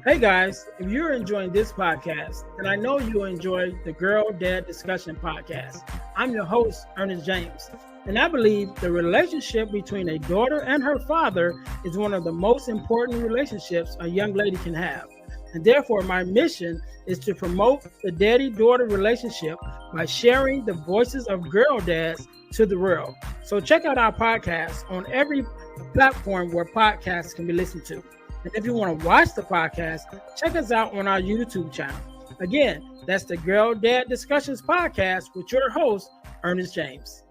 Hey guys, if you're enjoying this podcast, then I know you'll enjoy the Girl Dad Discussion podcast. I'm your host, Ernest James, and I believe the relationship between a daughter and her father is one of the most important relationships a young lady can have. And therefore, my mission is to promote the daddy daughter relationship by sharing the voices of girl dads to the world. So, check out our podcast on every platform where podcasts can be listened to. And if you want to watch the podcast, check us out on our YouTube channel. Again, that's the Girl Dad Discussions podcast with your host, Ernest James.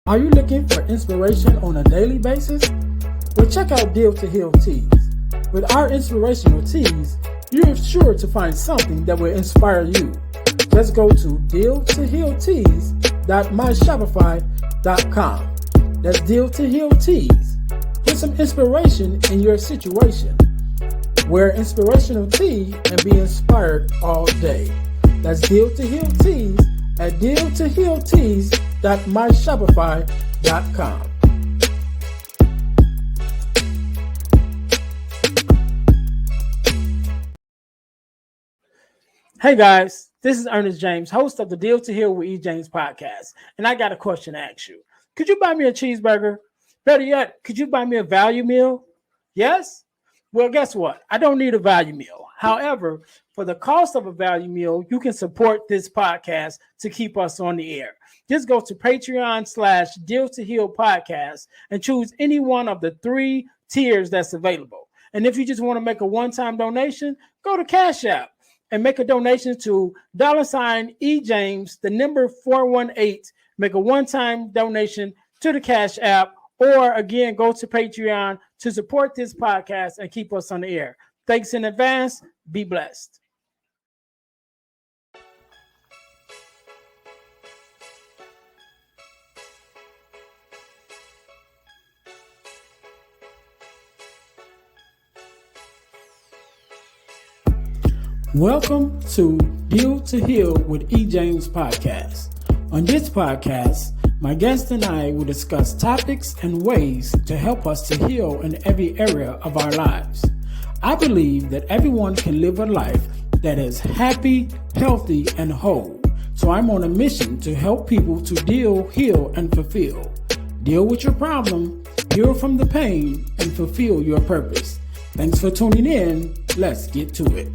Are you looking for inspiration on a daily basis? Well, check out Deal to Heal Tees. With our inspirational tees, you're sure to find something that will inspire you. Just go to dealtohealtees.myshopify.com. That's Deal to Heal Tees. Get some inspiration in your situation. Wear inspirational tee and be inspired all day. That's Deal to Heal Tees at dealtohealtees.myshopify.com. Hey guys, this is Ernest James, host of the Deal to Heal with E. James podcast, and I got a question to ask you. Could you buy me a cheeseburger? Better yet, could you buy me a value meal? Yes? Well, guess what? I don't need a value meal. However, for the cost of a value meal, you can support this podcast to keep us on the air. Just go to Patreon/Deal to Heal podcast and choose any one of the 3 tiers that's available. And if you just want to make a one-time donation, go to Cash App and make a donation to $EJames, the number 418. Make a one-time donation to the Cash App, or again, go to Patreon to support this podcast and keep us on the air. Thanks in advance. Be blessed. Welcome to Deal to Heal with E. James podcast. On this podcast, my guest and I will discuss topics and ways to help us to heal in every area of our lives. I believe that everyone can live a life that is happy, healthy, and whole. So I'm on a mission to help people to deal, heal, and fulfill. Deal with your problem, heal from the pain, and fulfill your purpose. Thanks for tuning in. Let's get to it.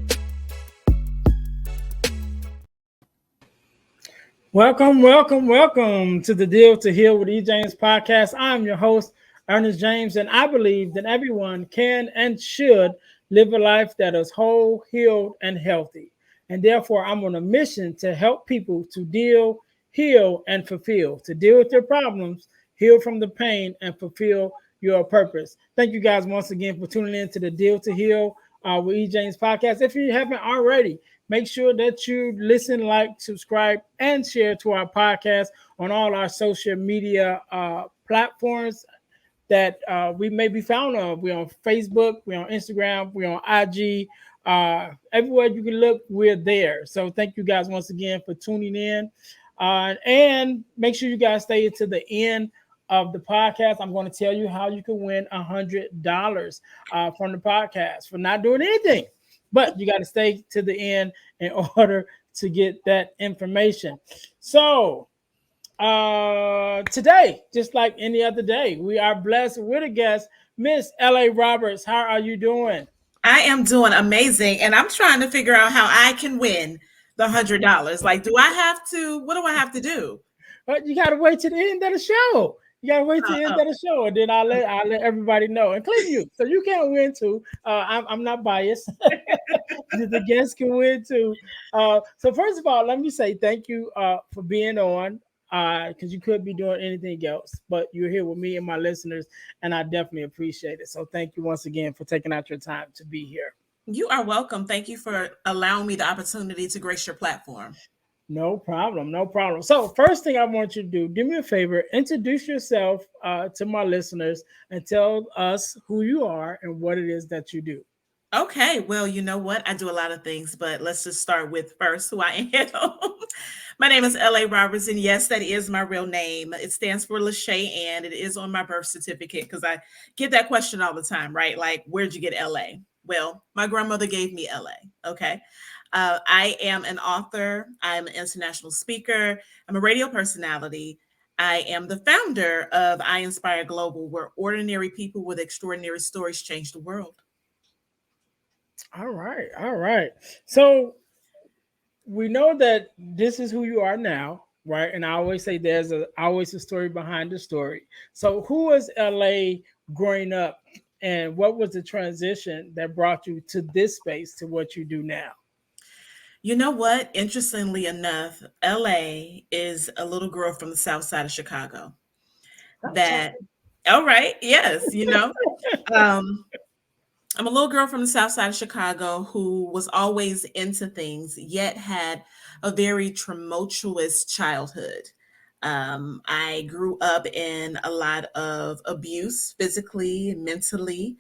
Welcome to the Deal to Heal with E. James podcast. I'm your host, Ernest James, and I believe that everyone can and should live a life that is whole, healed, and healthy. And therefore, I'm on a mission to help people to deal, heal, and fulfill, to deal with their problems, heal from the pain, and fulfill your purpose. Thank you guys once again for tuning in to the Deal to Heal with E. James podcast. If you haven't already, make sure that you listen, like, subscribe, and share to our podcast on all our social media platforms that we may be found on. We're on Facebook, we're on Instagram, we're on IG. Everywhere you can look, we're there. So thank you guys once again for tuning in. And make sure you guys stay to the end of the podcast. I'm going to tell you how you can win $100 from the podcast for not doing anything. But you got to stay to the end in order to get that information. So today, just like any other day, we are blessed with a guest, Miss L.A. Roberts. How are you doing? I am doing amazing, and I'm trying to figure out how I can win the $100. Like, what do I have to do? But you got to wait to the end of the show. You gotta wait till the end of the show, and then I'll let everybody know, including you. So you can't win too. I'm not biased. The guests can win too. So first of all, let me say thank you for being on. Because you could be doing anything else, but you're here with me and my listeners, and I definitely appreciate it. So thank you once again for taking out your time to be here. You are welcome. Thank you for allowing me the opportunity to grace your platform. No problem. So first thing I want you to do me a favor, introduce yourself to my listeners and tell us who you are and what it is that you do. Okay, well, you know what? I do a lot of things, but let's just start with first who I am. My name is L.A. Roberts, and yes, that is my real name. It stands for Lachey Ann. It is on my birth certificate because I get that question all the time, right? Like, where'd you get L.A.? Well, my grandmother gave me L.A., okay? I am an author, I'm an international speaker, I'm a radio personality. I am the founder of I Inspire Global, where ordinary people with extraordinary stories change the world. All right, all right. So we know that this is who you are now, right? And I always say there's always a story behind the story. So who was LA growing up, and what was the transition that brought you to this space to what you do now? You know what? Interestingly enough, LA is a little girl from the south side of Chicago. That, all right, yes, um, I'm a little girl from the south side of Chicago who was always into things, yet had a very tumultuous childhood. I grew up in a lot of abuse, physically, mentally,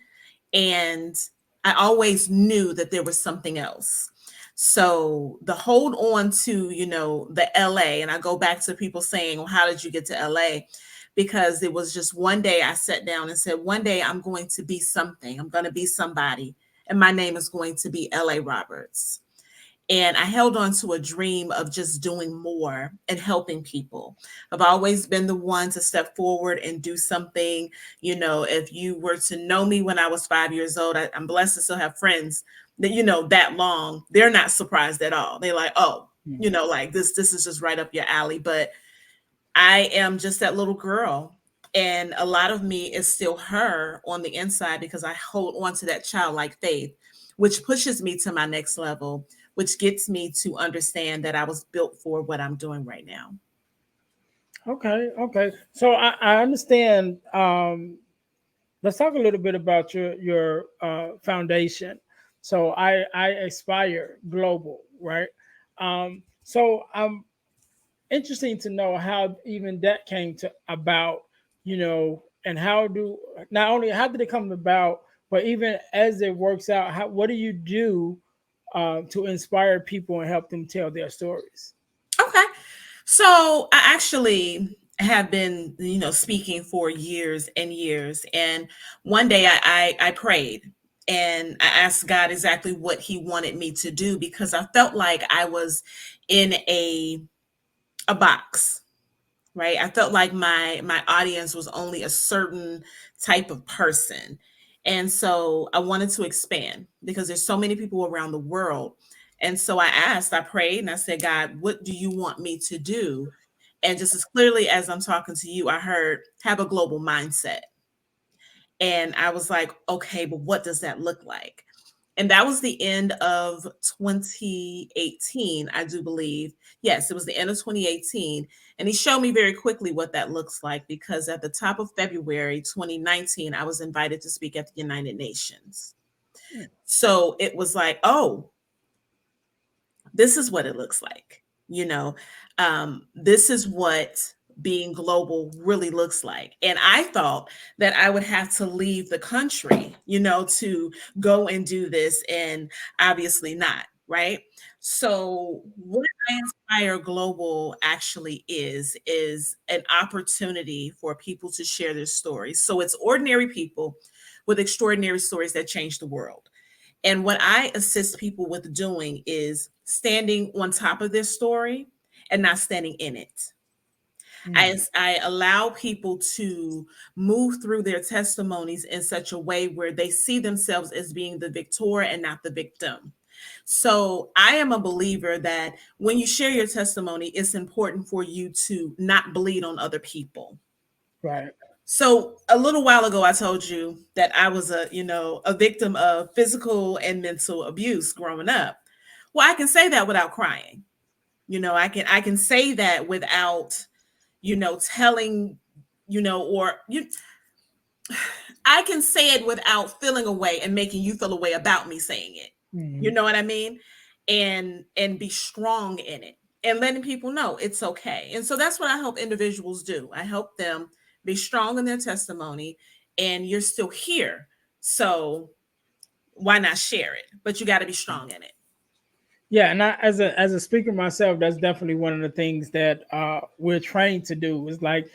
and I always knew that there was something else. So the hold on to, the LA, and I go back to people saying, well, how did you get to LA? Because it was just one day I sat down and said, one day I'm going to be something. I'm going to be somebody. And my name is going to be LA Roberts. And I held on to a dream of just doing more and helping people. I've always been the one to step forward and do something. If you were to know me when I was 5 years old, I'm blessed to still have friends that, that long, they're not surprised at all. They're like, oh, Mhm. like this is just right up your alley. But I am just that little girl. And a lot of me is still her on the inside because I hold on to that childlike faith, which pushes me to my next level, which gets me to understand that I was built for what I'm doing right now. Okay, okay. So I understand. Let's talk a little bit about your foundation. So I aspire global, right? So I'm interesting to know how even that came to about, and how do not only how did it come about, but even as it works out, how what do you do to inspire people and help them tell their stories? Okay. So I actually have been, speaking for years and years. And one day I prayed and I asked God exactly what he wanted me to do because I felt like I was in a box, right? I felt like my audience was only a certain type of person. And so I wanted to expand because there's so many people around the world. And so I prayed and I said, God, what do you want me to do? And just as clearly as I'm talking to you, I heard have a global mindset. And I was like, okay, but what does that look like? And that was the end of 2018, I do believe. Yes, it was the end of 2018. And he showed me very quickly what that looks like because at the top of February 2019, I was invited to speak at the United Nations. So it was like, oh, this is what it looks like. This is what being global really looks like. And I thought that I would have to leave the country, to go and do this. And obviously not. Right. So what I Inspire Global actually is an opportunity for people to share their stories. So it's ordinary people with extraordinary stories that change the world. And what I assist people with doing is standing on top of this story and not standing in it. Mm, I allow people to move through their testimonies in such a way where they see themselves as being the victor and not the victim. So I am a believer that when you share your testimony, it's important for you to not bleed on other people. right. So a little while ago, I told you that I was a victim of physical and mental abuse growing up. Well, I can say that without crying. I can say that without, telling, or I can say it without feeling a way and making you feel a way about me saying it. You Mhm. know what I mean? And be strong in it and letting people know it's okay. And so that's what I help individuals do. I help them be strong in their testimony and you're still here. So why not share it? But you got to be strong in it. Yeah, and I, as a speaker myself, that's definitely one of the things that we're trained to do. Is like,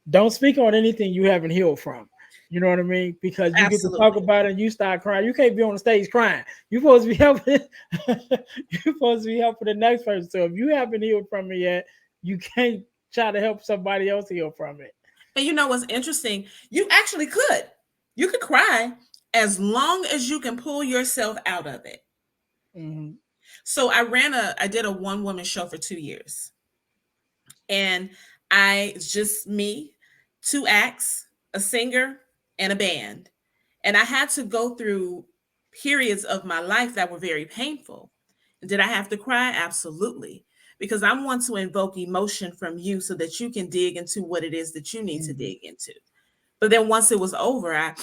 don't speak on anything you haven't healed from. You know what I mean? Because you get to talk Absolutely. about it and you start crying. You can't be on the stage crying. You're supposed to be helping. You're supposed to be helping the next person. So if you haven't healed from it yet, you can't try to help somebody else heal from it. And you know what's interesting? You actually could. You could cry as long as you can pull yourself out of it. Hmm. So I did a one woman show for 2 years. And it's just me, two acts, a singer, and a band. And I had to go through periods of my life that were very painful. Did I have to cry? Absolutely. Because I want to invoke emotion from you so that you can dig into what it is that you need to Hmm. dig into. But then once it was over, I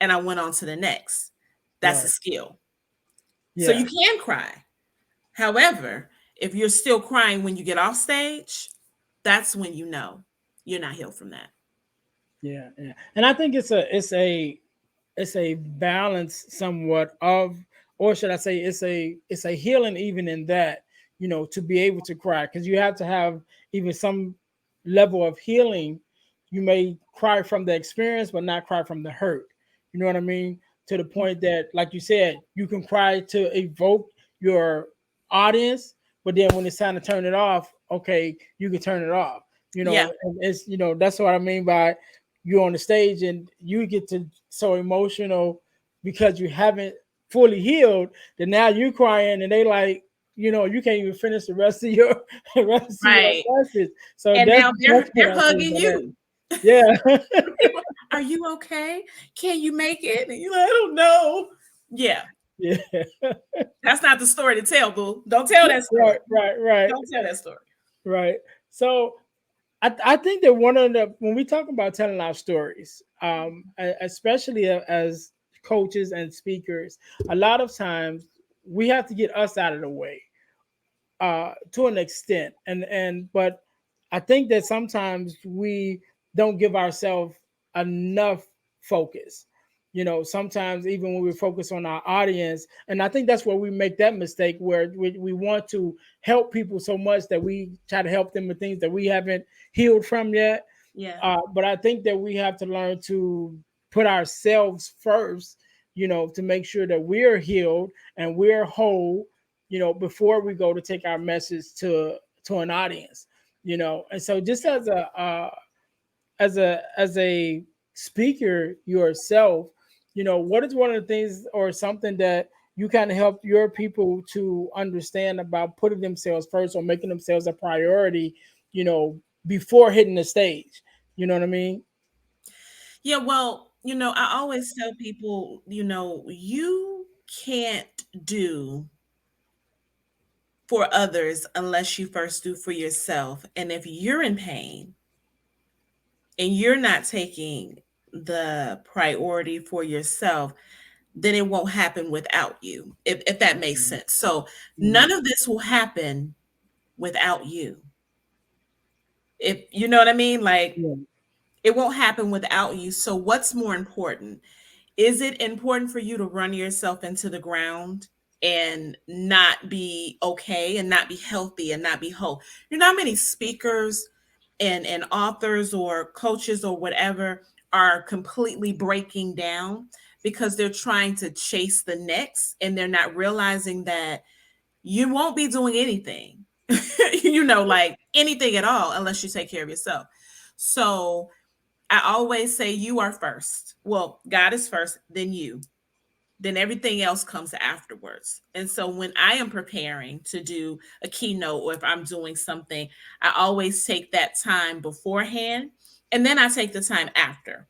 went on to the next. That's a Right. skill. So Yeah. you can cry. However, if you're still crying when you get off stage, that's when you know you're not healed from that. Yeah. Yeah. And I think it's a balance somewhat of, or should I say it's a healing even in that, to be able to cry, because you have to have even some level of healing. You may cry from the experience but not cry from the hurt. You know what I mean? To the point that, like you said, you can cry to evoke your audience, but then when it's time to turn it off, okay, you can turn it off. Yeah, And it's, that's what I mean by, you're on the stage and you get to so emotional because you haven't fully healed, that now you're crying and they like, you can't even finish the rest of your rest of your right. message. So And now that's what they're I mean hugging by that. you. Yeah. Are you okay? Can you make it? And you're like, I don't know. Yeah, Yeah. that's not the story to tell, boo. Don't tell that story. Right, right, right, Don't tell that story. right. So I think that one of the, when we talk about telling our stories, especially as coaches and speakers, a lot of times we have to get us out of the way to an extent, and but I think that sometimes we don't give ourselves enough focus. Sometimes even when we focus on our audience, and I think that's where we make that mistake, where we want to help people so much that we try to help them with things that we haven't healed from yet. Yeah. But I think that we have to learn to put ourselves first, to make sure that we're healed and we're whole, before we go to take our message to an audience. And so just as a speaker yourself, what is one of the things or something that you kind of help your people to understand about putting themselves first or making themselves a priority, you know, before hitting the stage? You know what I mean? Yeah, well, I always tell people, you can't do for others unless you first do for yourself. And if you're in pain and you're not taking the priority for yourself, then it won't happen without you, if that makes Mhm. sense. So Mhm. none of this will happen without you. If you know what I mean? Like, Yeah. it won't happen without you. So what's more important? Is it important for you to run yourself into the ground and not be okay and not be healthy and not be whole? You know how many speakers and authors or coaches or whatever are completely breaking down because they're trying to chase the next and they're not realizing that you won't be doing anything, like anything at all unless you take care of yourself. So I always say you are first. Well, God is first, then you. Then everything else comes afterwards. And so when I am preparing to do a keynote or if I'm doing something, I always take that time beforehand and then I take the time after.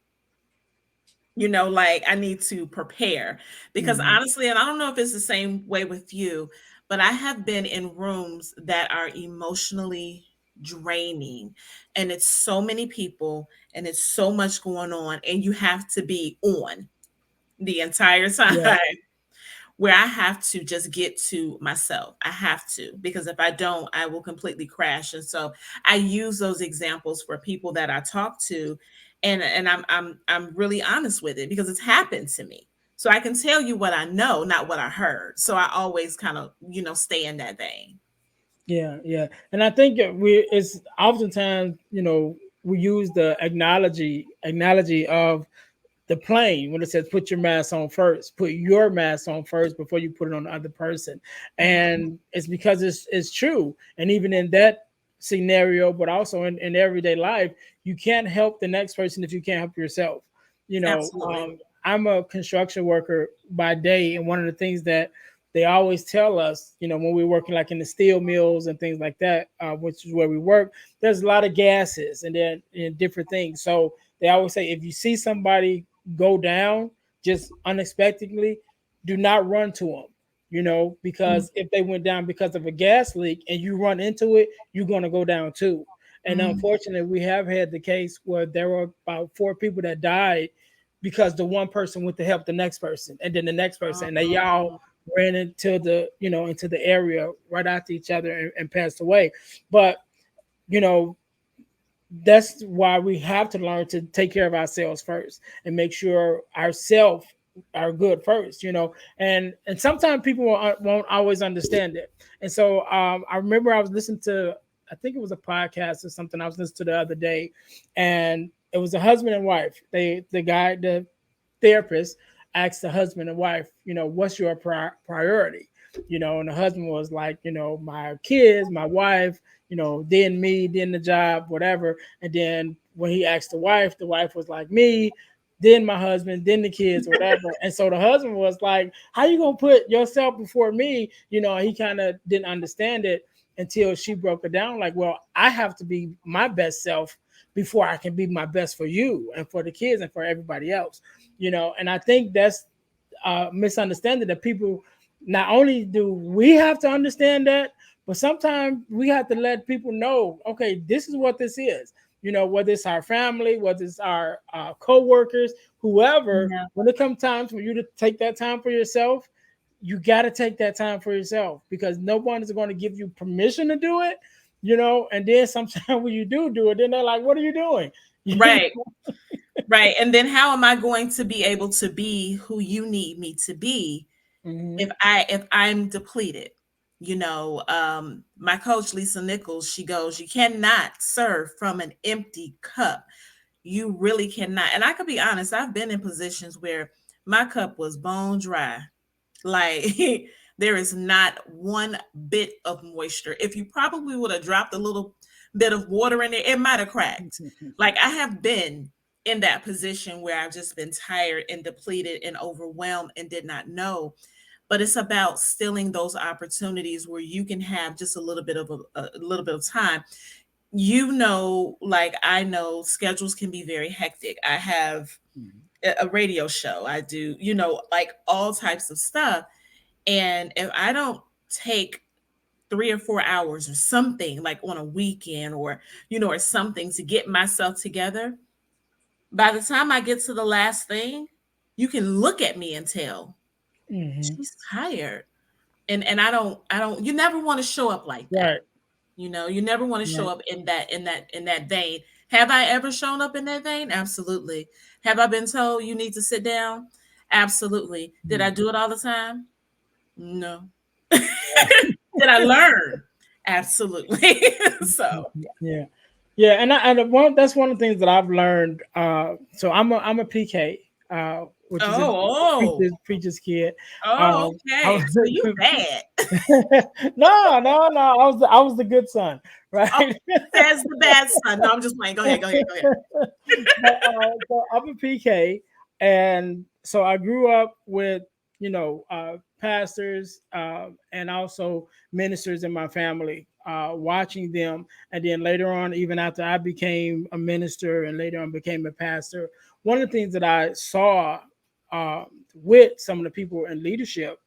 Like I need to prepare because Mhm. honestly, and I don't know if it's the same way with you, but I have been in rooms that are emotionally draining and it's so many people and it's so much going on and you have to be on the entire time Yeah. where I have to just get to myself. I have to, because if I don't, I will completely crash. And so I use those examples for people that I talk to, and I'm really honest with it because it's happened to me. So I can tell you what I know, not what I heard. So I always kind of, stay in that vein. Yeah, yeah, and I think it's oftentimes, we use the analogy of the plane when it says put your mask on first, put your mask on first before you put it on the other person. Mhm. And it's because it's true. And even in that scenario, but also in everyday life, you can't help the next person if you can't help yourself. Absolutely. I'm a construction worker by day, and one of the things that they always tell us, when we're working like in the steel mills and things like that, which is where we work, there's a lot of gases and then and different things. So they always say if you see somebody go down just unexpectedly, do not run to them, Mhm. because if they went down because of a gas leak and you run into it, you're going to go down too. And Mhm. unfortunately, we have had the case where there were about 4 people that died because the one person went to help the next person and then the next person, and they all Oh, ran into into the area right after each other and passed away. But you know that's why we have to learn to take care of ourselves first and make sure ourselves are good first, and sometimes people won't always understand it. And so I remember I was listening to, I think it was a podcast or something I was listening to the other day, and it was a husband and wife. The therapist asked the husband and wife, what's your priority? And the husband was like, my kids, my wife, then me, then the job, whatever. And then when he asked the wife was like me, then my husband, then the kids, whatever. And so the husband was like, how you gonna put yourself before me? He kind of didn't understand it until she broke it down. Like, well, I have to be my best self before I can be my best for you and for the kids and for everybody else. And I think that's misunderstanding that people, not only do we have to understand that, but sometimes we have to let people know, okay, this is what this is. Whether it's our family, whether it's our co-workers, whoever, yeah. when it comes time for you to take that time for yourself, you got to take that time for yourself because no one is going to give you permission to do it. And then sometimes when you do it, then they're like, what are you doing? Right. Right. And then how am I going to be able to be who you need me to be Mhm. if I'm depleted? My coach Lisa Nichols, she goes, you cannot serve from an empty cup. You really cannot. And I could be honest, I've been in positions where my cup was bone dry. Like there is not one bit of moisture. If you probably would have dropped a little bit of water in there, it might have cracked. Like I have been in that position where I've just been tired and depleted and overwhelmed and did not know. But it's about stealing those opportunities where you can have just a little bit of a little bit of time. Like I know schedules can be very hectic. I have a radio show. I do, like all types of stuff. And if I don't take 3 or 4 hours or something like on a weekend or something to get myself together, by the time I get to the last thing, you can look at me and tell Mhm. she's tired. And I don't you never want to show up like that. Right. You never want to show Right. up in that vein. Have I ever shown up in that vein? Absolutely. Have I been told you need to sit down? Absolutely. Did I Mhm. do it all the time? No. Did I learn? Absolutely. So, Yeah, yeah, and that's one of the things that I've learned. So I'm a PK, which is a oh, preacher's kid. oh, I okay. So was you bad. no, no, no. I was the good son, Oh, right? says the bad son. No, I'm just playing. Go ahead. Go ahead. Go ahead. So I'm a PK, and so I grew up with pastors and also ministers in my family, watching them, and then later on, even after I became a minister and later on became a pastor, one of the things that I saw uh, with some of the people in leadership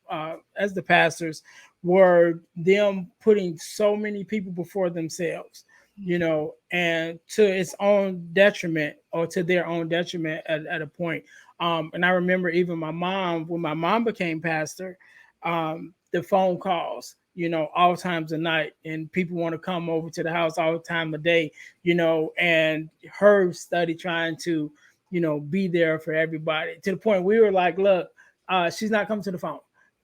as the pastors were them putting so many people before themselves, and to its own detriment or to their own detriment at a point. And I remember even my mom, when my mom became pastor, the phone calls, all times of night, and people want to come over to the house all time of day, and her study trying to, be there for everybody to the point we were like, look, she's not coming to the phone.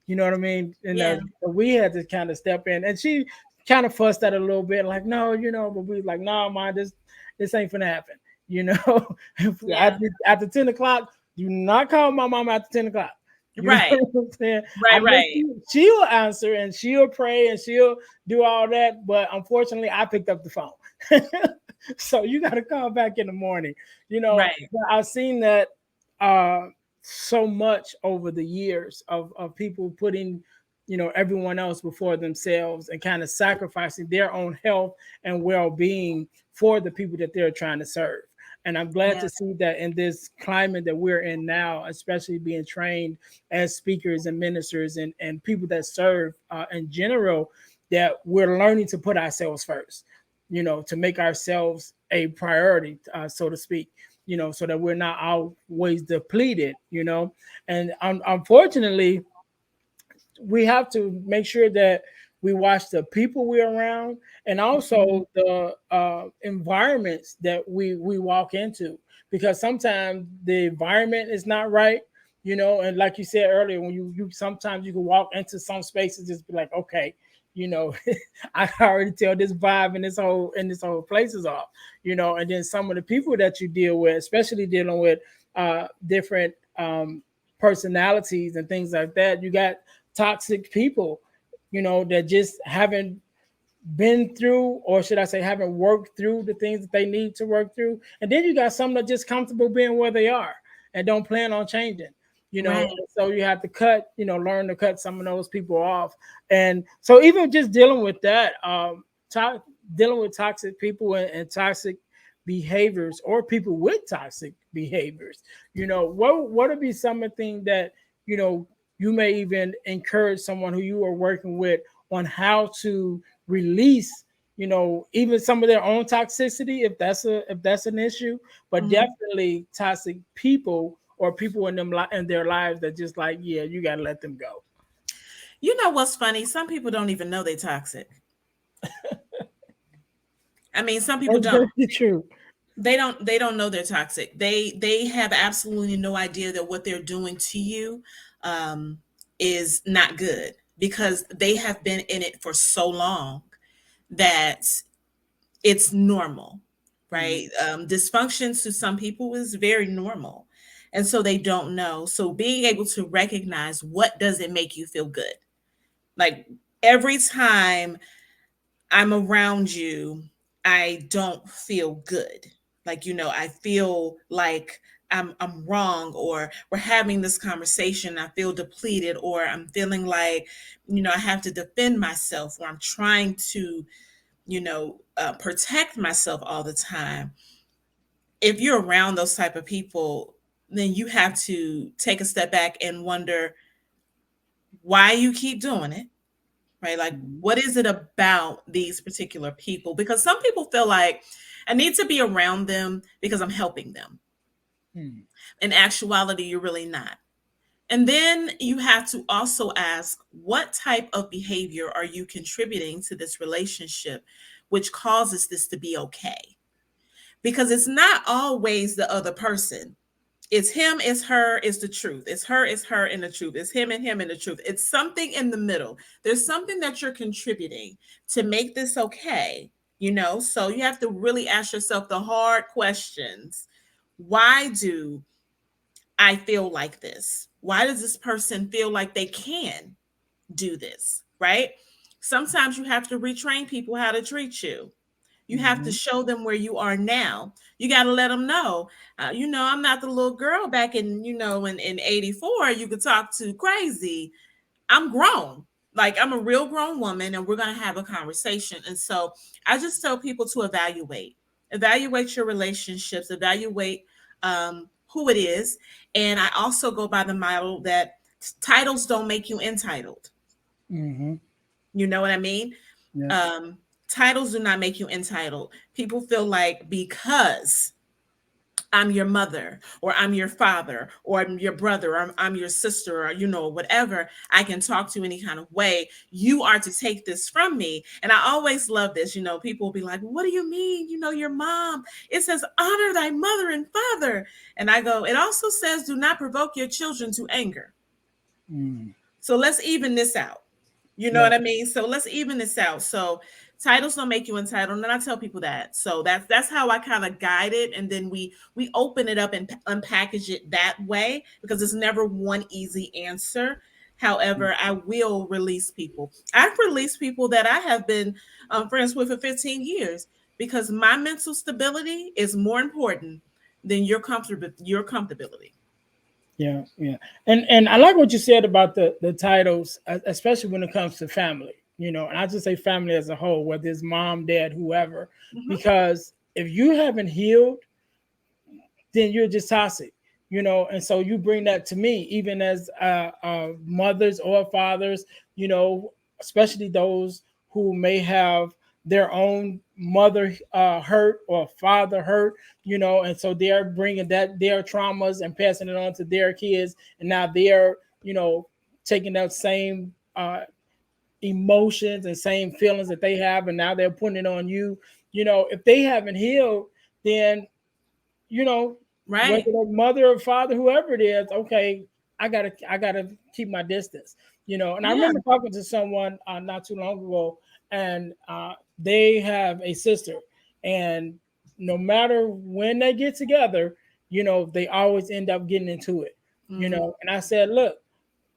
You know what I mean? And Yeah. we had to kind of step in, and she kind of fussed at it a little bit, like, no, but we was like, no, man, this ain't gonna happen. You know, Yeah. after 10 o'clock, do not call my mom after 10 o'clock. You know Right. what I'm saying? I Right. know Right. she'll answer and she'll pray and she'll do all that, but unfortunately, I picked up the phone. So you got to call back in the morning. Right. But I've seen that uh, so much over the years of people putting, everyone else before themselves and kind of sacrificing their own health and well-being for the people that they're trying to serve. And I'm glad Yeah. to see that in this climate that we're in now, especially being trained as speakers and ministers and people that serve in general, that we're learning to put ourselves first, to make ourselves a priority, so to speak, so that we're not always depleted, and unfortunately, we have to make sure that we watch the people we're around and Mhm. also the environments that we walk into, because sometimes the environment is not right, and like you said earlier, when you sometimes you can walk into some spaces, just be like, okay, you know I can already tell this vibe and this whole place is off, and then some of the people that you deal with, especially dealing with different personalities and things like that. You got toxic people, that just haven't been through, or should I say, haven't worked through the things that they need to work through. And then you got some that just comfortable being where they are and don't plan on changing. Right. So you have to learn to cut some of those people off. And so even just dealing with that, dealing with toxic people and toxic behaviors, or people with toxic behaviors, what would be some of the things that you know you may even encourage someone who you are working with on how to release, even some of their own toxicity, if that's an issue, but Mhm. definitely toxic people or people in their lives that just like, yeah, you got to let them go. You know what's funny? Some people don't even know they're toxic. I mean, some people That's don't. very true. They don't know they're toxic. They have absolutely no idea that what they're doing to you um is not good, because they have been in it for so long that it's normal, Mhm. right? Dysfunction to some people is very normal. And so they don't know. So being able to recognize what does it make you feel good? Like every time I'm around you, I don't feel good. Like, I feel like I'm wrong, or we're having this conversation, I feel depleted, or I'm feeling like, I have to defend myself, or I'm trying to, protect myself all the time. If you're around those type of people, then you have to take a step back and wonder why you keep doing it, right? Like, Mhm. what is it about these particular people? Because some people feel like I need to be around them because I'm helping them. Mhm. In actuality, you're really not. And then you have to also ask, what type of behavior are you contributing to this relationship, which causes this to be okay? Because it's not always the other person. It's him, it's her, it's the truth. It's her, and the truth. It's him and him and the truth. It's something in the middle. There's something that you're contributing to make this okay, So you have to really ask yourself the hard questions. Why do I feel like this? Why does this person feel like they can do this, right? Sometimes you have to retrain people how to treat you. You have to Mhm. show them where you are now. You got to let them know, I'm not the little girl back in 84 you could talk to crazy. I'm grown. Like, I'm a real grown woman, and we're going to have a conversation. And so I just tell people to evaluate your relationships, evaluate who it is. And I also go by the model that titles don't make you entitled. Mhm. You know what I mean? Yeah. um, Titles do not make you entitled. People feel like because I'm your mother, or I'm your father, or I'm your brother, or I'm your sister, or whatever, I can talk to you any kind of way. You are to take this from me. And I always love this. People will be like, "What do you mean? Your mom? It says honor thy mother and father." And I go, it also says, "Do not provoke your children to anger." Mm. So let's even this out. You know Yeah. what I mean? So let's even this out. So titles don't make you entitled, and I tell people that. So that's how I kind of guide it, and then we open it up and unpackage it that way because it's never one easy answer. However, I will release people. I've released people that I have been friends with for 15 years because my mental stability is more important than your comfortability. Yeah, yeah, and I like what you said about the titles, especially when it comes to family. And I just say family as a whole, whether it's mom, dad, whoever, Mhm. because if you haven't healed, then you're just toxic. And so you bring that to me, even as mothers or fathers, especially those who may have their own mother hurt or father hurt, and so they're bringing that their traumas and passing it on to their kids, and now they're taking that same emotions and same feelings that they have, and now they're putting it on you. If they haven't healed, then you know, whether Right. the mother or father, whoever it is, okay, I gotta keep my distance. And I Yeah. remember talking to someone not too long ago, and they have a sister, and no matter when they get together, they always end up getting into it. Hmm. And I said, look,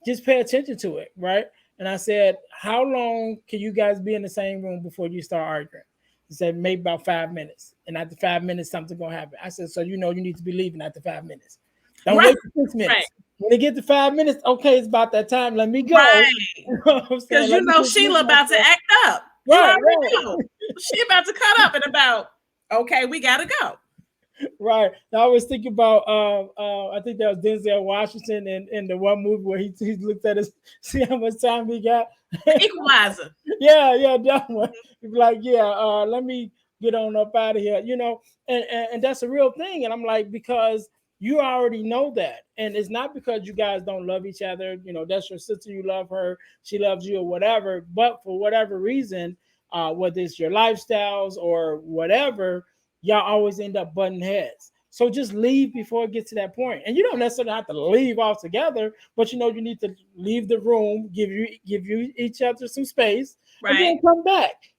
just pay attention to it, right? And I said, how long can you guys be in the same room before you start arguing? He said, maybe about 5 minutes. And after 5 minutes, something's gonna happen. I said, so you need to be leaving after 5 minutes. Don't Right. wait for six Right. minutes. When they get to 5 minutes, okay, it's about that time. Let me go. Right. You know what I'm saying? Because Let you me know dismiss Sheila about to myself. act up. You Right, already right. know. She about to cut up in about, okay, we gotta go. Right. I always think about I think that was Denzel Washington in the one movie where he looked at his see how much time he got. The equalizer. Yeah, yeah, that one. He'd be like, yeah, let me get on up out of here, and that's a real thing. And I'm like, because you already know that. And it's not because you guys don't love each other, that's your sister, you love her, she loves you or whatever, but for whatever reason, whether it's your lifestyles or whatever, y'all always end up butting heads. So just leave before it gets to that point. And you don't necessarily have to leave altogether, but you need to leave the room, give you each other some space, and then Right. come back.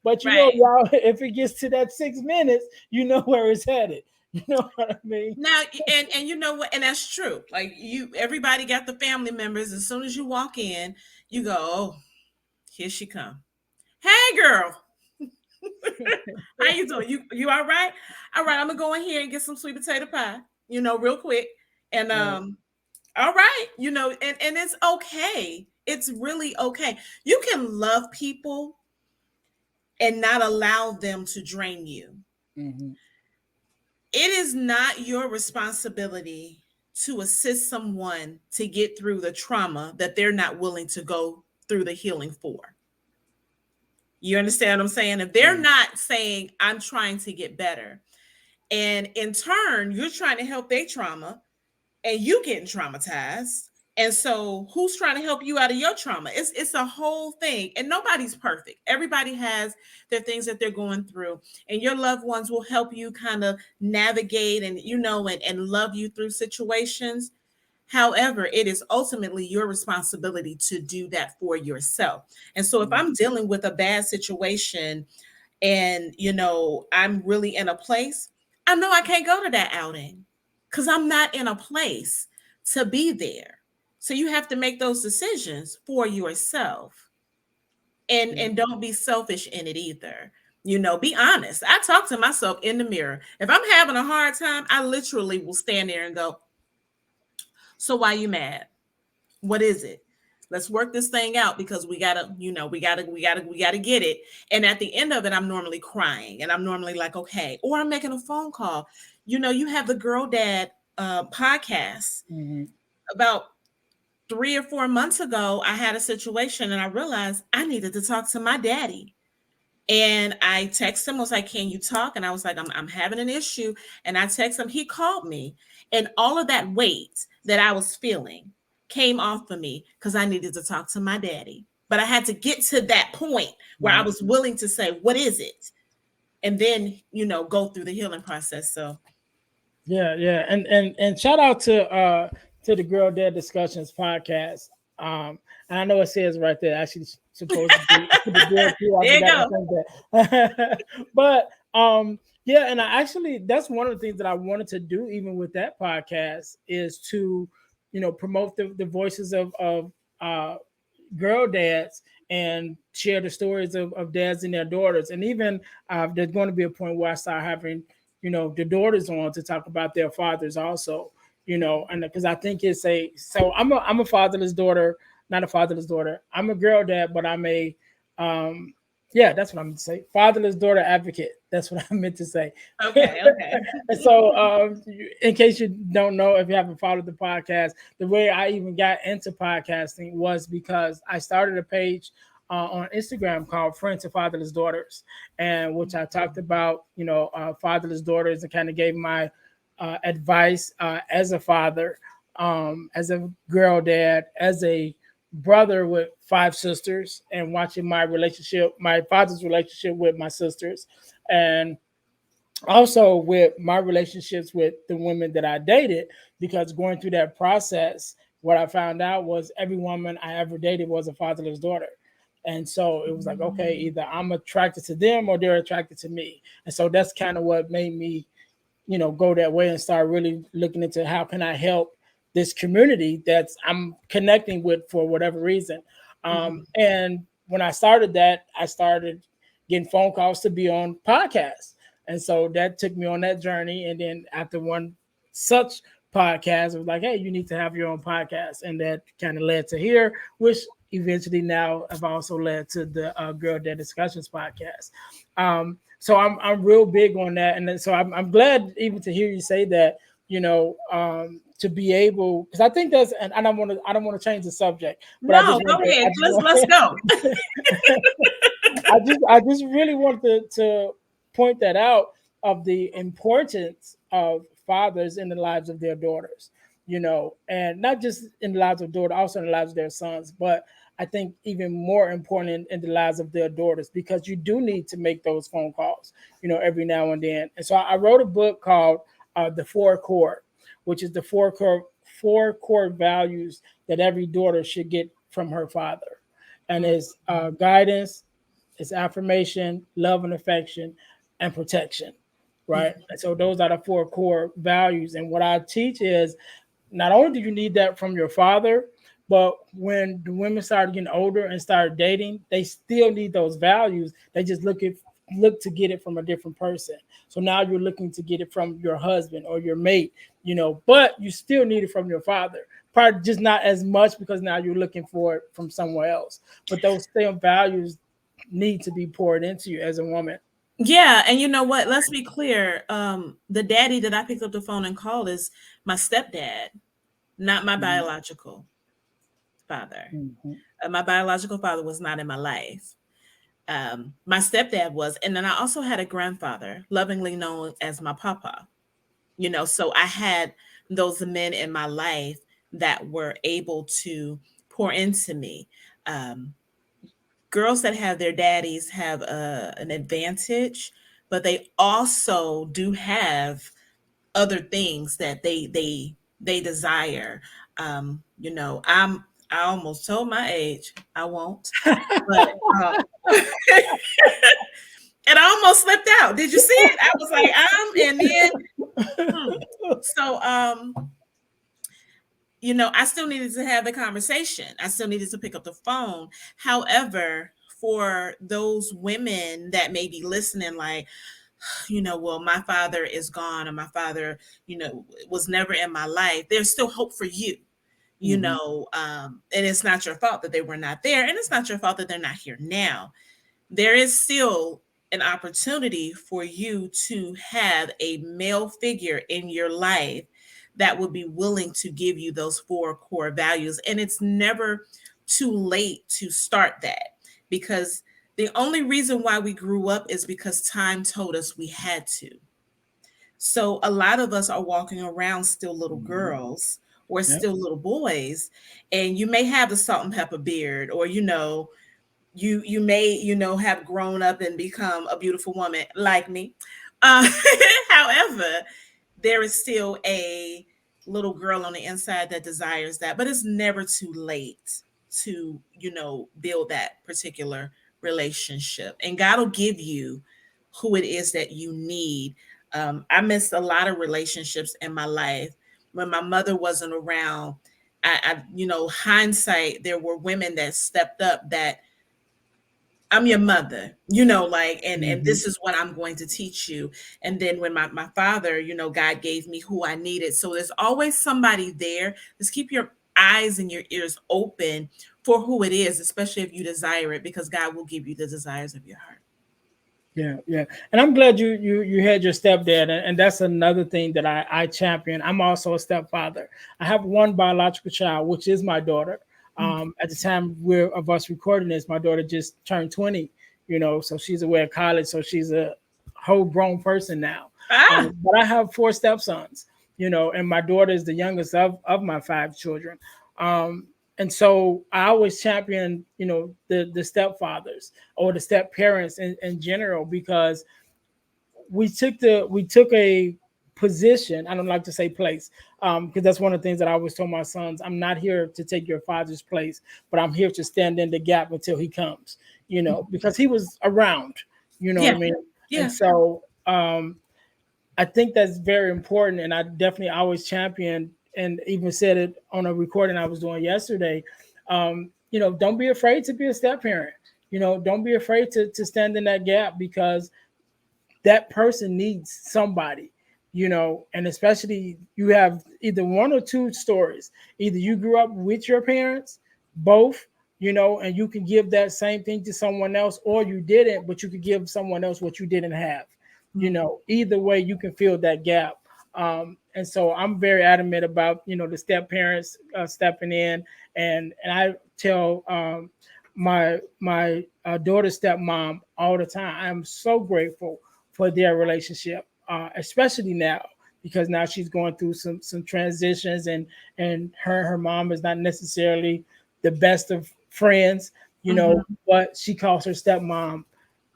But Right. y'all, if it gets to that 6 minutes, you know where it's headed. You know what I mean? Now and you know what, and that's true. Like you everybody got the family members. As soon as you walk in, you go, oh, here she come. Hey girl, how you doing? You all right? All right, I'm gonna go in here and get some sweet potato pie, real quick. And Right. all right, and it's okay. It's really okay. You can love people and not allow them to drain you. Mhm. It is not your responsibility to assist someone to get through the trauma that they're not willing to go through the healing for. You understand what I'm saying? If they're Right. not saying, I'm trying to get better, and in turn, you're trying to help their trauma, and you getting traumatized. And so who's trying to help you out of your trauma? It's a whole thing. And nobody's perfect. Everybody has their things that they're going through. And your loved ones will help you kind of navigate and and love you through situations. However, it is ultimately your responsibility to do that for yourself. And so if Mhm. I'm dealing with a bad situation and I'm really in a place, I know I can't go to that outing because I'm not in a place to be there. So you have to make those decisions for yourself, Yeah. and don't be selfish in it either. Be honest. I talk to myself in the mirror. If I'm having a hard time, I literally will stand there and go, so why you mad? What is it? Let's work this thing out because we gotta get it. And at the end of it, I'm normally crying and I'm normally like, okay, or I'm making a phone call. You have the Girl Dad podcast. Mhm. About 3 or 4 months ago, I had a situation and I realized I needed to talk to my daddy. And I texted him, was like, can you talk? And I was like, I'm having an issue. And I texted him, he called me. And all of that weight that I was feeling came off of me because I needed to talk to my daddy. But I had to get to that point where I Right. was willing to say, what is it? And then, go through the healing process. So, Yeah, yeah, and shout out to the Girl Dad Discussions podcast. And I know it says right there, actually supposed to be to the girl too. I There you forgot to go. say that. But yeah, and I actually that's one of the things that I wanted to do even with that podcast is to, promote the voices of uh girl dads and share the stories of dads and their daughters. And even there's going to be a point where I start having, the daughters on to talk about their fathers also, and because I think it's I'm a fatherless daughter, not a fatherless daughter. I'm a girl dad, but I'm a um yeah, that's what I'm meant to say. Fatherless daughter advocate. That's what I meant to say. Okay, okay. And so, in case you don't know, if you haven't followed the podcast, the way I even got into podcasting was because I started a page on Instagram called Friends of Fatherless Daughters, and which I talked about, fatherless daughters, and kind of gave my advice as a father, as a girl dad, as a brother with five sisters, and watching my father's relationship with my sisters, and also with my relationships with the women that I dated, because going through that process, what I found out was every woman I ever dated was a fatherless daughter. And so it was like, okay, either I'm attracted to them or they're attracted to me. And so that's kind of what made me, go that way and start really looking into how can I help this community that's I'm connecting with for whatever reason. Mhm. And when I started that, I started getting phone calls to be on podcasts. And so that took me on that journey. And then after one such podcast, it was like, hey, you need to have your own podcast. And that kind of led to here, which eventually now have also led to the Girl Dad Discussions podcast. So I'm real big on that, and then, so I'm glad even to hear you say that. To be able, because I think that's, and I don't want to change the subject, but No, go ahead. Let's go. I just really wanted to point that out of the importance of fathers in the lives of their daughters, and not just in the lives of daughters, also in the lives of their sons, but I think even more important in the lives of their daughters, because you do need to make those phone calls, every now and then. And so I wrote a book called The Four Core, which is the four core values that every daughter should get from her father, and is guidance, it's affirmation, love and affection, and protection. Right. Mhm. And so those are the four core values. And what I teach is not only do you need that from your father, but when the women start getting older and start dating, they still need those values. They just look to get it from a different person. So now you're looking to get it from your husband or your mate, but you still need it from your father. Probably just not as much because now you're looking for it from somewhere else. But those same values need to be poured into you as a woman. Yeah, and you know what? Let's be clear. The daddy that I picked up the phone and called is my stepdad, not my Mhm. biological father. Mhm. My biological father was not in my life. My stepdad was, and then I also had a grandfather, lovingly known as my papa. So I had those men in my life that were able to pour into me. Um, Girls that have their daddies have an advantage, but they also do have other things that they desire. I almost told my age. I won't, but uh, and I almost slipped out. Did you see it? I was like, and then hmm. So I still needed to have the conversation. I still needed to pick up the phone. However, for those women that may be listening, like, well, my father is gone, or my father, was never in my life, there's still hope for you. Mhm. And it's not your fault that they were not there, and it's not your fault that they're not here now. There is still an opportunity for you to have a male figure in your life that would be willing to give you those four core values. And it's never too late to start that, because the only reason why we grew up is because time told us we had to. So a lot of us are walking around still little Mhm. girls or Yep. still little boys, and you may have the salt and pepper beard, or you may have grown up and become a beautiful woman like me. uh, However, there is still a little girl on the inside that desires that, but it's never too late to, build that particular relationship. And God will give you who it is that you need. I missed a lot of relationships in my life when my mother wasn't around. Hindsight, there were women that stepped up that I'm your mother, like, and Mhm. this is what I'm going to teach you. And then when my father, God gave me who I needed. So there's always somebody there. Just keep your eyes and your ears open for who it is, especially if you desire it, because God will give you the desires of your heart. Yeah, yeah, and I'm glad you had your stepdad, and that's another thing that I champion. I'm also a stepfather. I have one biological child, which is my daughter. At the time of us recording this, my daughter just turned 20. So she's away at college, so she's a whole grown person now. Ah, But I have four stepsons. And my daughter is the youngest of my five children. And so I always champion, the stepfathers or the step parents in general, because we took a position. I don't like to say place, because that's one of the things that I always told my sons. I'm not here to take your father's place, but I'm here to stand in the gap until he comes. Because he was around. You know what yeah, I mean? And yeah. so I think that's very important, and I definitely always champion, and even said it on a recording I was doing yesterday. Don't be afraid to be a step parent. Don't be afraid to stand in that gap, because that person needs somebody. And especially you have either one or two stories. Either you grew up with your parents, both, and you can give that same thing to someone else, or you didn't, but you could give someone else what you didn't have. Either way, you can fill that gap. And so I'm very adamant about, the step parents stepping in, and I tell my daughter's stepmom all the time. I'm so grateful for their relationship, especially now, because now she's going through some transitions, and her mom is not necessarily the best of friends, Hmm. but she calls her stepmom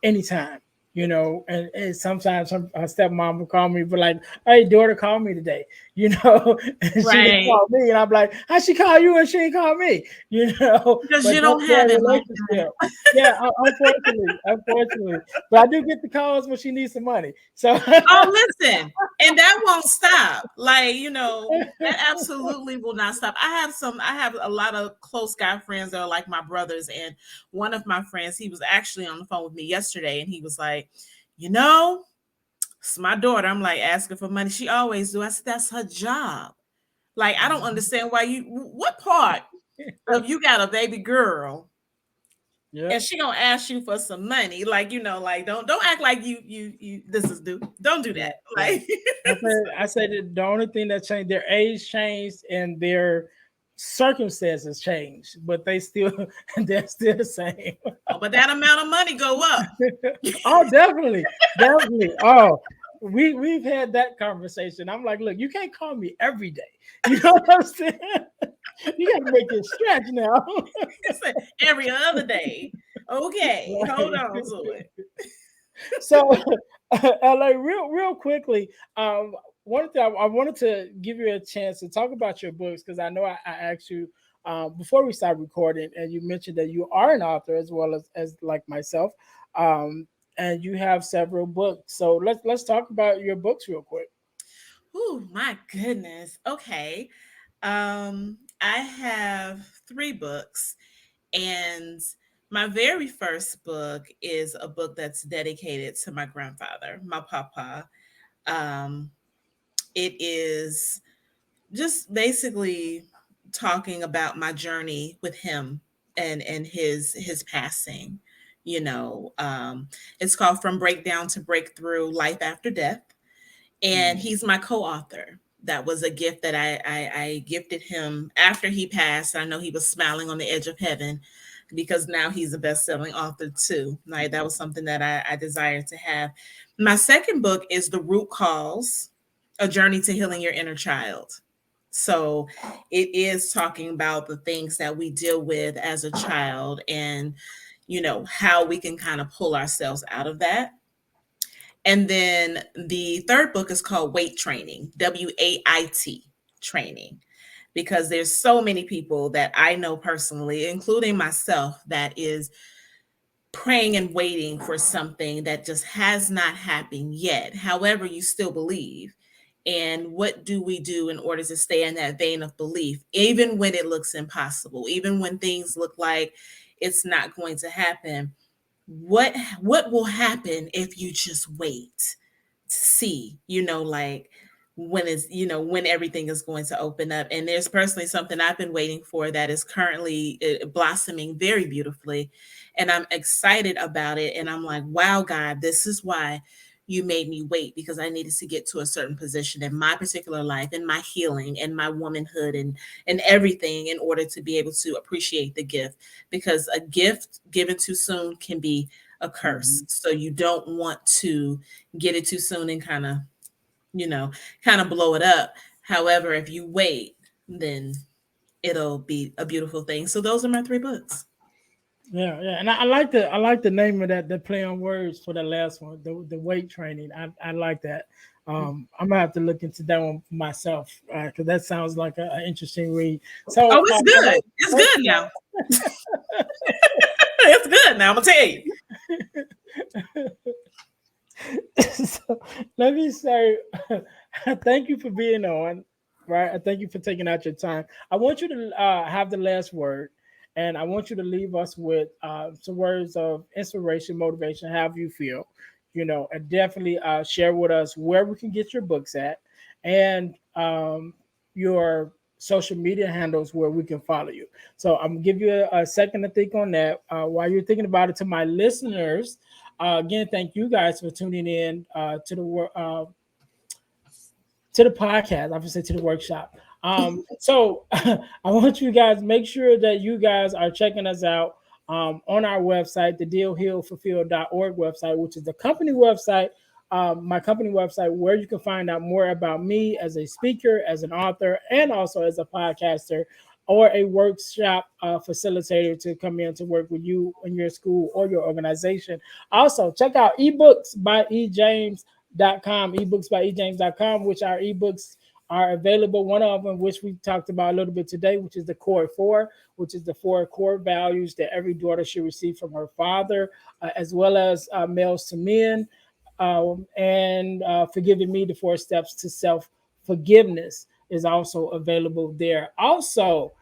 anytime. And sometimes her stepmom will call me, but like, hey, daughter, call me today, and she would Right. call me, and I'm like, how she call you and she ain't call me, Because but you that's don't their have it like relationship. Yeah, unfortunately, but I do get the calls when she needs some money. So Oh, listen, and that won't stop. Like, that absolutely will not stop. I have a lot of close guy friends that are like my brothers. And one of my friends, he was actually on the phone with me yesterday, and he was like, you know, it's my daughter. I'm like, asking for money. She always do. I said, that's her job. Like, I don't understand what part of you got a baby girl yeah, and she gonna ask you for some money, like, like, don't act like you this is due. Don't do yeah, that, yeah. like. I said that the only thing that changed, their age changed and their circumstances changed, but they're still the same. Oh, but that amount of money go up. Oh, definitely, definitely. Oh, we've had that conversation. I'm like, look, you can't call me every day. You know what I'm saying? You got to make it stretch now. It's like every other day. Okay, hold Right. on to it. So, LA, real quickly, one thing I wanted to give you a chance to talk about your books, because I know I asked you before we started recording, and you mentioned that you are an author as well as like myself, um, and you have several books. So let's talk about your books real quick. Oh my goodness. Okay. I have three books, and my very first book is a book that's dedicated to my grandfather, my papa. Um, it is just basically talking about my journey with him and his passing. You know, it's called From Breakdown to Breakthrough: Life After Death, and Mm. he's my co-author. That was a gift that I gifted him after he passed. I know he was smiling on the edge of heaven because now he's a best-selling author too. Like, that was something that I desired to have. My second book is The Root Cause: A Journey to Healing Your Inner Child. So it is talking about the things that we deal with as a child, and how we can kind of pull ourselves out of that. And then the third book is called Weight Training, WAIT. training, because there's so many people that I know personally, including myself, that is praying and waiting for something that just has not happened yet. However, you still believe. And what do we do in order to stay in that vein of belief, even when it looks impossible, even when things look like it's not going to happen? What will happen if you just wait to see, like when everything is going to open up? And there's personally something I've been waiting for that is currently blossoming very beautifully, and I'm excited about it. And I'm like, wow, God, this is why you made me wait, because I needed to get to a certain position in my particular life, in my healing and my womanhood, and everything, in order to be able to appreciate the gift. Because a gift given too soon can be a curse. So you don't want to get it too soon and you know, kind of blow it up. However, if you wait, then it'll be a beautiful thing. So those are my three books. Yeah, yeah, and I like the name of that, the play on words for the last one, the weight training. I like that. I'm gonna have to look into that one myself because that sounds like an interesting read. So Oh, it's good. It's good now. It's good now. I'm gonna tell you. so let me say thank you for being on. Right, I thank you for taking out your time. I want you to have the last word, and I want you to leave us with some words of inspiration, motivation, however you feel. And definitely share with us where we can get your books at, and your social media handles where we can follow you. So I'm gonna give you a second to think on that while you're thinking about it. To my listeners, again, thank you guys for tuning in to the podcast. I would say to the workshop. So I want you guys make sure that you guys are checking us out on our website, the dealhealfulfill.org website, which is the company website, my company website, where you can find out more about me as a speaker, as an author, and also as a podcaster or a workshop facilitator to come in to work with you in your school or your organization. Also, check out ebooks by ejames.com, ebooks by ejames.com, which our ebooks are available. One of them, which we talked about a little bit today, which is the Core Four, which is the four core values that every daughter should receive from her father, as well as males to men, and Forgiving Me, the Four Steps to Self Forgiveness is also available there. Also,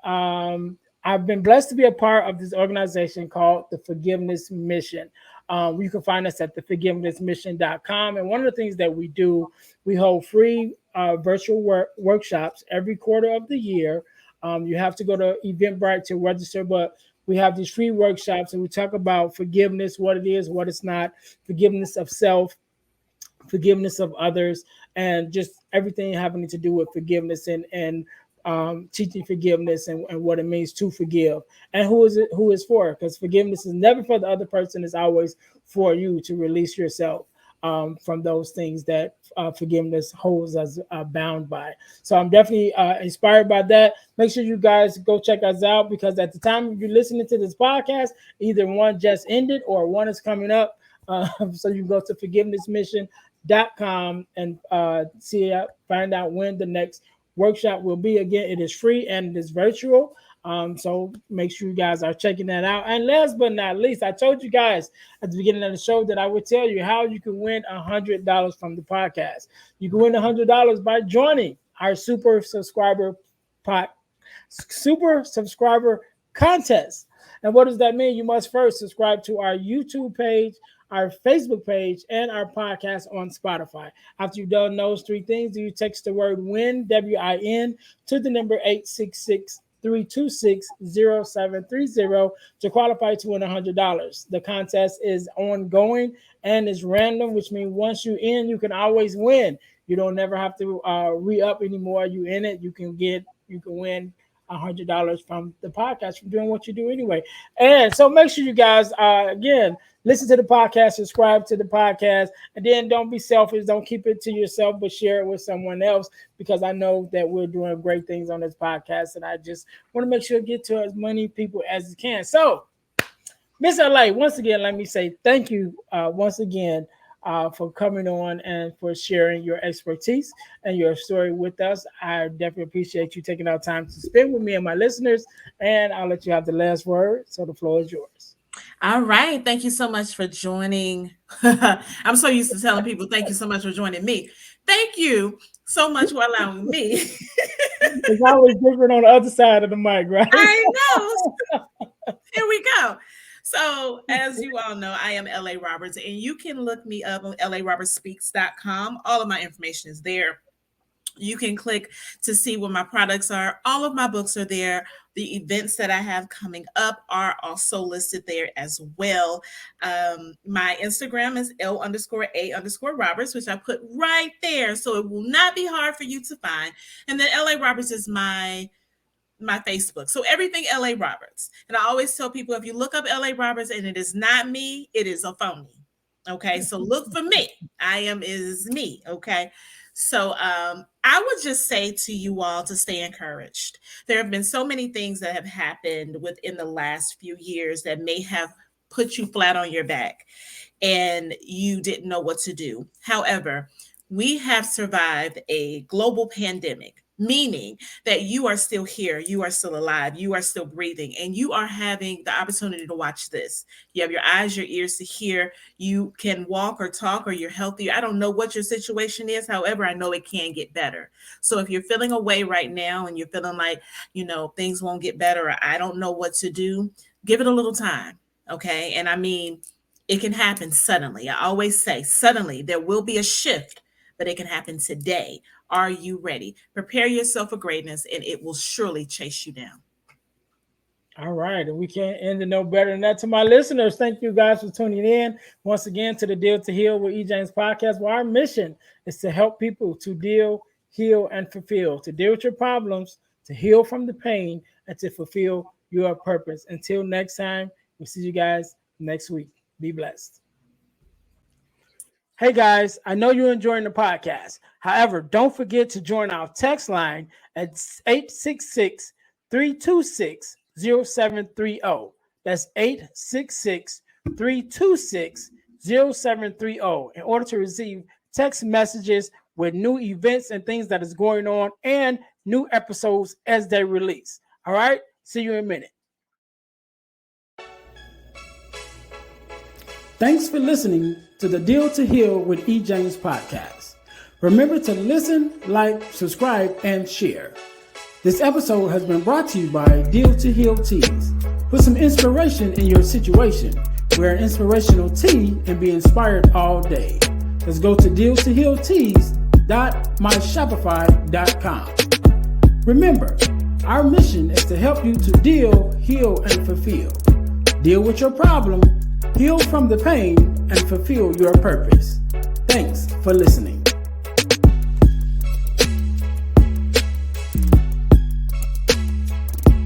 I've been blessed to be a part of this organization called the Forgiveness Mission. You can find us at theforgivenessmission.com. And one of the things that we do, we hold free virtual workshops every quarter of the year. You have to go to Eventbrite to register, but we have these free workshops and we talk about forgiveness, what it is, what it's not, forgiveness of self, forgiveness of others, and just everything having to do with forgiveness and teaching forgiveness and what it means to forgive and who is for, because forgiveness is never for the other person, it's always for you to release yourself from those things that forgiveness holds us bound by. So I'm definitely inspired by that. Make sure you guys go check us out, because at the time you're listening to this podcast, either one just ended or one is coming up. So you can go to forgivenessmission.com and find out when the next workshop will be. Again, it is free and it is virtual. So make sure you guys are checking that out. And last but not least, I told you guys at the beginning of the show that I would tell you how you can win $100 from the podcast. You can win $100 by joining our pot super subscriber contest. And what does that mean? You must first subscribe to our YouTube page, our Facebook page, and our podcast on Spotify. After you've done those three things, you text the word WIN, WIN, to the number 866-326-0730 to qualify to win $100. The contest is ongoing and is random, which means once you in, you can always win. You don't never have to re-up anymore. You in it, you can win $100 from the podcast from doing what you do anyway. And so make sure you guys again listen to the podcast, subscribe to the podcast, and then don't be selfish. Don't keep it to yourself, but share it with someone else, because I know that we're doing great things on this podcast, and I just want to make sure to get to as many people as you can. So, Miss LA, once again, let me say thank you once again for coming on and for sharing your expertise and your story with us. I definitely appreciate you taking our time to spend with me and my listeners. And I'll let you have the last word. So the floor is yours. All right. Thank you so much for joining. I'm so used to telling people, thank you so much for joining me. Thank you so much for allowing me. It's always different on the other side of the mic, right? I know. Here we go. So, as you all know, I am LA Roberts, and you can look me up on larobertsspeaks.com. All of my information is there. You can click to see what my products are. All of my books are there. The events that I have coming up are also listed there as well. My Instagram is L_A_Roberts, which I put right there. So it will not be hard for you to find. And then LA Roberts is my Facebook. So everything LA Roberts. And I always tell people, if you look up LA Roberts and it is not me, it is a phony. Okay. So look for me. Is me. Okay. So I would just say to you all to stay encouraged. There have been so many things that have happened within the last few years that may have put you flat on your back and you didn't know what to do. However, we have survived a global pandemic, meaning that you are still here, you are still alive, you are still breathing, and you are having the opportunity to watch this. You have your eyes, your ears to hear, you can walk or talk, or you're healthy. I don't know what your situation is. However, I know it can get better. So if you're feeling away right now and you're feeling like, things won't get better, or I don't know what to do, give it a little time. Okay. And I mean, it can happen suddenly. I always say suddenly there will be a shift, but it can happen today. Are you ready? Prepare yourself for greatness, and it will surely chase you down. All right. And we can't end it no better than that. To my listeners, thank you guys for tuning in once again to the Deal to Heal with E. James podcast, where our mission is to help people to deal, heal, and fulfill, to deal with your problems, to heal from the pain, and to fulfill your purpose. Until next time, we'll see you guys next week. Be blessed. Hey guys, I know you're enjoying the podcast. However, don't forget to join our text line at 866-326-0730. That's 866-326-0730 in order to receive text messages with new events and things that is going on and new episodes as they release. All right, see you in a minute. Thanks for listening to the Deal to Heal with E. James podcast. Remember to listen, like, subscribe, and share. This episode has been brought to you by Deal to Heal Teas. Put some inspiration in your situation. Wear an inspirational tea and be inspired all day. Let's go to dealtohealteas.myshopify.com. Remember, our mission is to help you to deal, heal, and fulfill. Deal with your problem, heal from the pain, and fulfill your purpose. Thanks for listening.